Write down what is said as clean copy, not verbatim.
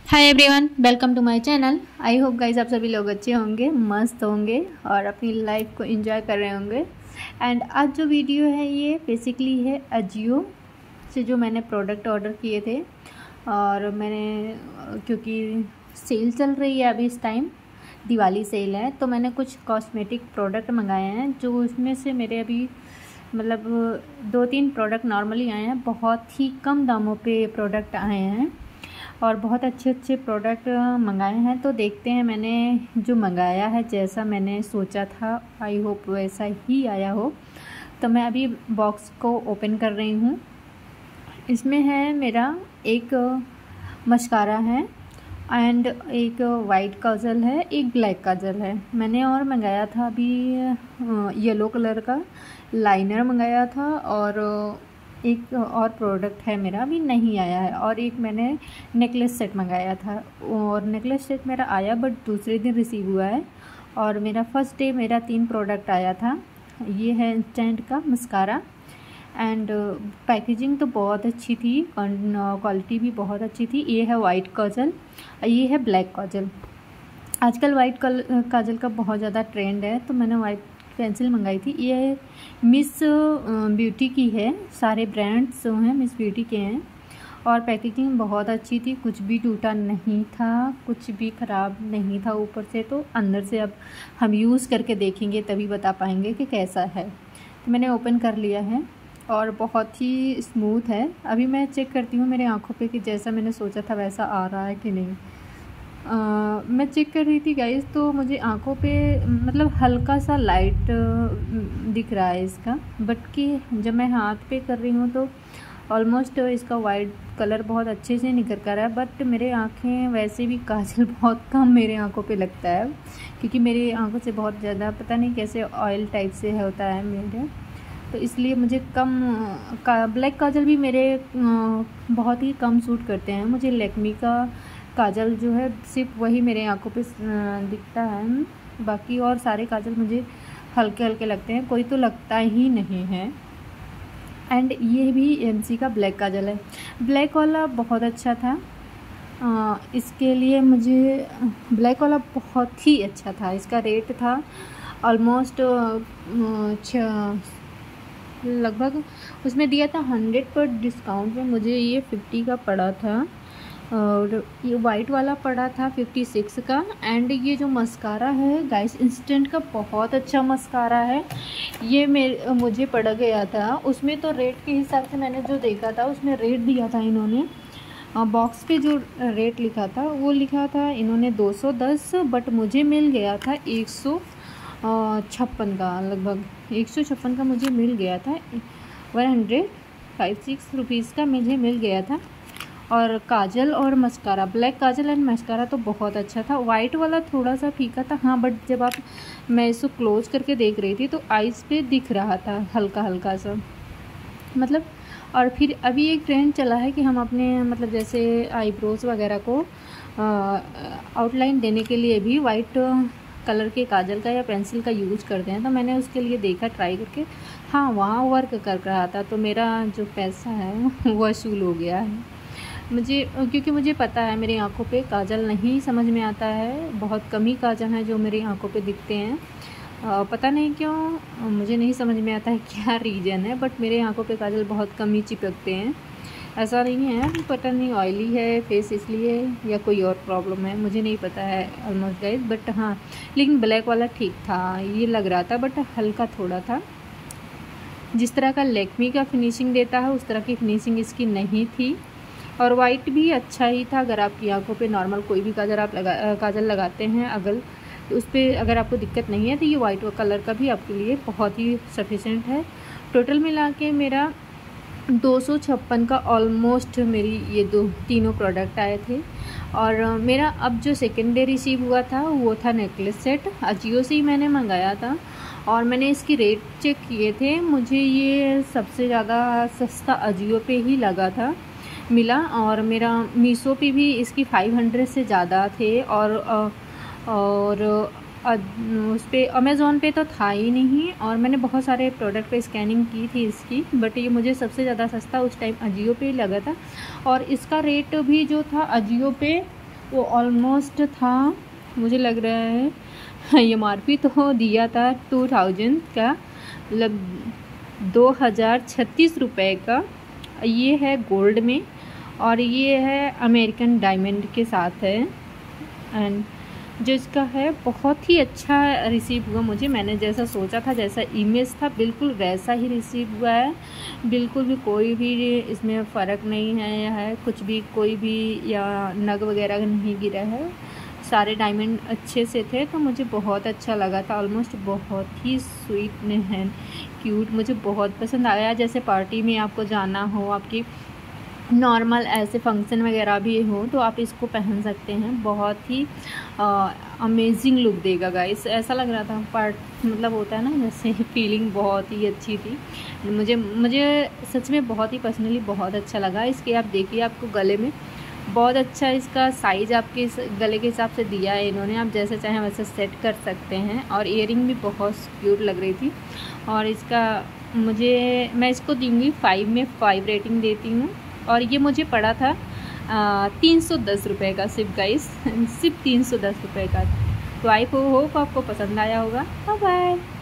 Hi everyone, welcome to my channel. I hope guys आप सभी लोग अच्छे होंगे, मस्त होंगे और अपनी लाइफ को एंजॉय कर रहे होंगे। एंड आज जो वीडियो है ये बेसिकली है अजियो से जो मैंने प्रोडक्ट ऑर्डर किए थे। और मैंने क्योंकि सेल चल रही है अभी इस टाइम, दिवाली सेल है, तो मैंने कुछ कॉस्मेटिक प्रोडक्ट मंगाए हैं। जो उसमें से मेरे अभी मतलब 2-3 प्रोडक्ट नॉर्मली आए हैं, बहुत ही कम दामों पे प्रोडक्ट आए हैं और बहुत अच्छे अच्छे प्रोडक्ट मंगाए हैं। तो देखते हैं मैंने जो मंगाया है जैसा मैंने सोचा था, आई होप वैसा ही आया हो। तो मैं अभी बॉक्स को ओपन कर रही हूँ। इसमें है मेरा एक मस्कारा है एंड एक वाइट काजल है, एक ब्लैक काजल है। मैंने और मंगाया था अभी येलो कलर का लाइनर मंगाया था और एक और प्रोडक्ट है मेरा अभी नहीं आया है, और एक मैंने नेकलेस सेट मंगाया था और नेकलेस सेट मेरा आया बट दूसरे दिन रिसीव हुआ है। और मेरा फर्स्ट डे मेरा 3 प्रोडक्ट आया था। ये है इंस्टेंट का मस्कारा एंड पैकेजिंग तो बहुत अच्छी थी, क्वालिटी भी बहुत अच्छी थी। ये है वाइट काजल, ये है ब्लैक काजल। आजकल वाइट काजल का बहुत ज़्यादा ट्रेंड है, तो मैंने वाइट पेंसिल मंगाई थी। ये मिस ब्यूटी की है, सारे ब्रांड्स जो हैं मिस ब्यूटी के हैं और पैकेजिंग बहुत अच्छी थी, कुछ भी टूटा नहीं था, कुछ भी ख़राब नहीं था ऊपर से। तो अंदर से अब हम यूज़ करके देखेंगे तभी बता पाएंगे कि कैसा है। तो मैंने ओपन कर लिया है और बहुत ही स्मूथ है। अभी मैं चेक करती हूँ मेरे आँखों पे कि जैसा मैंने सोचा था वैसा आ रहा है कि नहीं। मैं चेक कर रही थी गाइस, तो मुझे आँखों पे मतलब हल्का सा लाइट दिख रहा है इसका, बट कि जब मैं हाथ पे कर रही हूँ तो ऑलमोस्ट इसका वाइट कलर बहुत अच्छे से निकल कर रहा है। बट मेरे आँखें वैसे भी काजल बहुत कम मेरे आँखों पे लगता है, क्योंकि मेरी आँखों से बहुत ज़्यादा पता नहीं कैसे ऑयल टाइप से होता है मेरे, तो इसलिए मुझे कम ब्लैक काजल भी मेरे बहुत ही कम सूट करते हैं। मुझे लैक्मी का काजल जो है सिर्फ वही मेरे आंखों पे दिखता है, बाकी और सारे काजल मुझे हल्के हल्के लगते हैं, कोई तो लगता ही नहीं है। एंड ये भी एमसी का ब्लैक काजल है, ब्लैक वाला बहुत अच्छा था। इसके लिए मुझे ब्लैक वाला बहुत ही अच्छा था। इसका रेट था ऑलमोस्ट लगभग उसमें दिया था 100 पर डिस्काउंट में मुझे ये 50 का पड़ा था और ये वाइट वाला पड़ा था 56 का। एंड ये जो मस्कारा है गाइस इंस्टेंट का बहुत अच्छा मस्कारा है। ये मुझे पड़ गया था, उसमें तो रेट के हिसाब से मैंने जो देखा था उसमें रेट दिया था इन्होंने, बॉक्स पे जो रेट लिखा था वो लिखा था इन्होंने 210, बट मुझे मिल गया था 156 का, लगभग 156 का मुझे मिल गया था। 156 रुपीज़ का मुझे मिल गया था। और काजल और mascara, black Kajal and mascara तो बहुत अच्छा था। वाइट वाला थोड़ा सा फीका था हाँ, बट जब मैं इसको क्लोज करके देख रही थी तो आइज़ पे दिख रहा था हल्का हल्का सा मतलब। और फिर अभी एक ट्रेंड चला है कि हम अपने मतलब जैसे आईब्रोज वगैरह को आउटलाइन देने के लिए भी वाइट कलर के काजल का या पेंसिल का यूज़ करते हैं। तो मैंने उसके लिए देखा ट्राई करके, हाँ वहाँ वर्क कर रहा था, तो मेरा जो पैसा है वो वसूल हो गया है मुझे, क्योंकि मुझे पता है मेरी आंखों पे काजल नहीं समझ में आता है। बहुत कम ही काजल हैं जो मेरी आंखों पे दिखते हैं, पता नहीं क्यों, मुझे नहीं समझ में आता है क्या रीज़न है, बट मेरे आंखों पे काजल बहुत कम ही चिपकते हैं। ऐसा नहीं है, पता नहीं ऑयली है फेस इसलिए या कोई और प्रॉब्लम है, मुझे नहीं पता है ऑलमोस्ट गाइस। बट हाँ, लेकिन ब्लैक वाला ठीक था, ये लग रहा था बट हल्का थोड़ा था। जिस तरह का लैक्मी का फिनिशिंग देता है उस तरह की फिनिशिंग इसकी नहीं थी। और वाइट भी अच्छा ही था, अगर आपकी आंखों पे नॉर्मल कोई भी काजल लगाते हैं अगर तो उस पर अगर आपको दिक्कत नहीं है तो ये वाइट कलर का भी आपके लिए बहुत ही सफिशेंट है। टोटल मिला के मेरा 256 का ऑलमोस्ट मेरी ये तीनों प्रोडक्ट आए थे। और मेरा अब जो सेकेंड डे रिसीव हुआ था वो था नेकलेस सेट, अजियो से ही मैंने मंगाया था और मैंने इसकी रेट चेक किए थे। मुझे ये सबसे ज़्यादा सस्ता अजियो पे ही लगा था मिला, और मेरा मीशो पे भी इसकी 500 से ज़्यादा थे और उस पर अमेज़ोन पे तो था ही नहीं। और मैंने बहुत सारे प्रोडक्ट पे स्कैनिंग की थी इसकी, बट ये मुझे सबसे ज़्यादा सस्ता उस टाइम अजियो पे लगा था। और इसका रेट भी जो था अजियो पे वो ऑलमोस्ट था, मुझे लग रहा है MRP तो दिया था 2000 का, मतलब 2036 रुपये का। ये है गोल्ड में और ये है अमेरिकन डायमंड के साथ है। एंड जो इसका है बहुत ही अच्छा रिसीव हुआ मुझे, मैंने जैसा सोचा था, जैसा इमेज था बिल्कुल वैसा ही रिसीव हुआ है। बिल्कुल भी कोई भी इसमें फ़र्क नहीं है, या है कुछ भी, कोई भी या नग वगैरह नहीं गिरा है, सारे डायमंड अच्छे से थे, तो मुझे बहुत अच्छा लगा था। ऑलमोस्ट बहुत ही स्वीट एंड क्यूट, मुझे बहुत पसंद आया। जैसे पार्टी में आपको जाना हो, आपकी नॉर्मल ऐसे फंक्शन वगैरह भी हो, तो आप इसको पहन सकते हैं। बहुत ही अमेजिंग लुक देगा गाइस। ऐसा लग रहा था मतलब होता है ना, जैसे फीलिंग बहुत ही अच्छी थी। मुझे सच में बहुत ही पर्सनली बहुत अच्छा लगा। इसके आप देखिए, आपको गले में बहुत अच्छा इसका साइज़ आपके गले के हिसाब से दिया है इन्होंने, आप जैसे चाहें वैसे सेट कर सकते हैं। और इयरिंग भी बहुत क्यूट लग रही थी। और इसका मैं इसको दूँगी 5 में 5 रेटिंग देती हूँ। और ये मुझे पड़ा था 310 रुपये का सिर्फ गाइस, सिर्फ 310 रुपये का। तो आई होप आपको पसंद आया होगा। Bye bye.